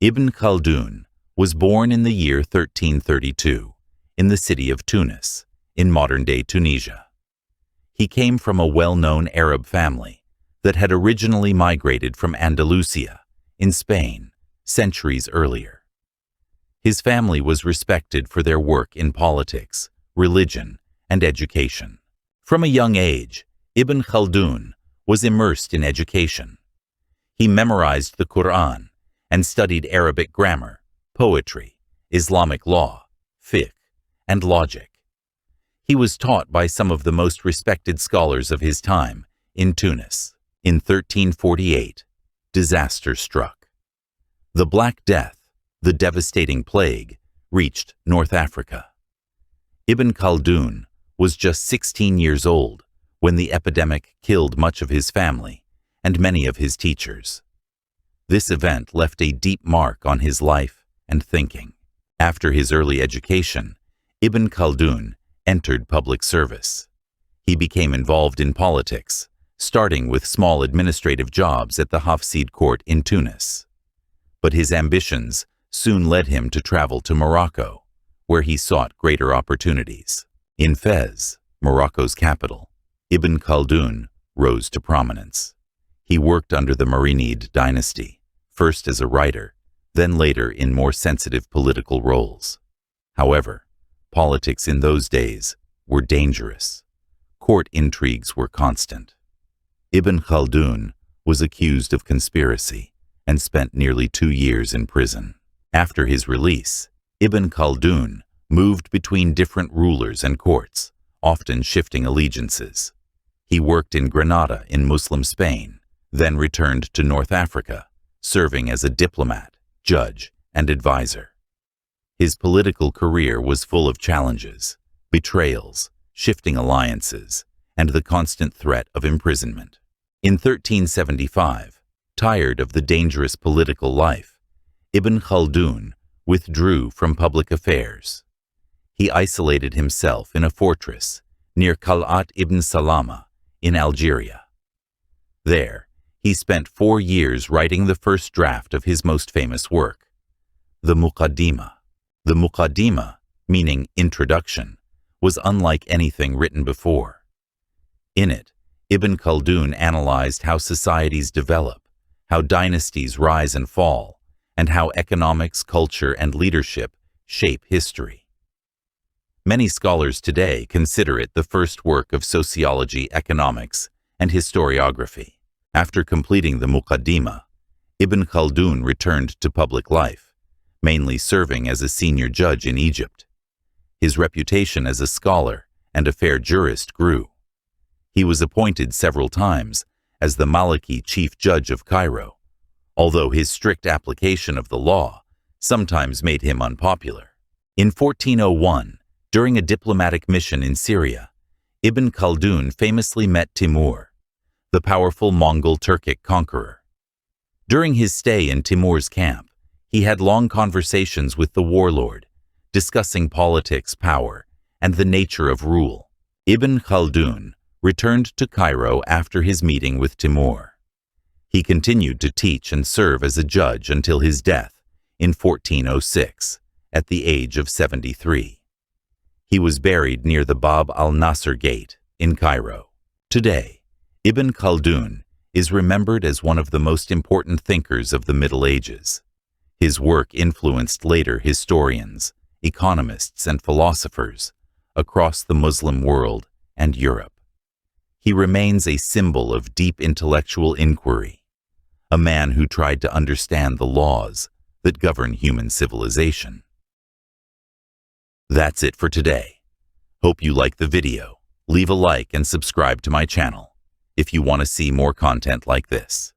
Ibn Khaldun was born in the year 1332 in the city of Tunis, in modern-day Tunisia. He came from a well-known Arab family that had originally migrated from Andalusia, in Spain, centuries earlier. His family was respected for their work in politics, religion, and education. From a young age, Ibn Khaldun was immersed in education. He memorized the Quran and studied Arabic grammar, poetry, Islamic law, fiqh, and logic. He was taught by some of the most respected scholars of his time in Tunis. In 1348, disaster struck. The Black Death, the devastating plague, reached North Africa. Ibn Khaldun was just 16 years old when the epidemic killed much of his family and many of his teachers. This event left a deep mark on his life and thinking. After his early education, Ibn Khaldun entered public service. He became involved in politics, starting with small administrative jobs at the Hafsid court in Tunis. But his ambitions soon led him to travel to Morocco, where he sought greater opportunities. In Fez, Morocco's capital, Ibn Khaldun rose to prominence. He worked under the Marinid dynasty, first as a writer, then later in more sensitive political roles. However, politics in those days were dangerous. Court intrigues were constant. Ibn Khaldun was accused of conspiracy and spent nearly 2 years in prison. After his release, Ibn Khaldun moved between different rulers and courts, often shifting allegiances. He worked in Granada in Muslim Spain, then returned to North Africa, serving as a diplomat, judge, and advisor. His political career was full of challenges, betrayals, shifting alliances, and the constant threat of imprisonment. In 1375, tired of the dangerous political life, Ibn Khaldun withdrew from public affairs. He isolated himself in a fortress near Qal'at ibn Salama in Algeria. There, he spent 4 years writing the first draft of his most famous work, the Muqaddimah. The Muqaddimah, meaning introduction, was unlike anything written before. In it, Ibn Khaldun analyzed how societies develop, how dynasties rise and fall, and how economics, culture, and leadership shape history. Many scholars today consider it the first work of sociology, economics, and historiography. After completing the Muqaddimah, Ibn Khaldun returned to public life, mainly serving as a senior judge in Egypt. His reputation as a scholar and a fair jurist grew. He was appointed several times as the Maliki chief judge of Cairo, although his strict application of the law sometimes made him unpopular. In 1401, during a diplomatic mission in Syria, Ibn Khaldun famously met Timur, the powerful Mongol Turkic conqueror. During his stay in Timur's camp, he had long conversations with the warlord, discussing politics, power, and the nature of rule. Ibn Khaldun returned to Cairo after his meeting with Timur. He continued to teach and serve as a judge until his death in 1406, at the age of 73. He was buried near the Bab al-Nasr Gate in Cairo. Today, Ibn Khaldun is remembered as one of the most important thinkers of the Middle Ages. His work influenced later historians, economists, and philosophers across the Muslim world and Europe. He remains a symbol of deep intellectual inquiry, a man who tried to understand the laws that govern human civilization. That's it for today. Hope you like the video. Leave a like and subscribe to my channel if you want to see more content like this.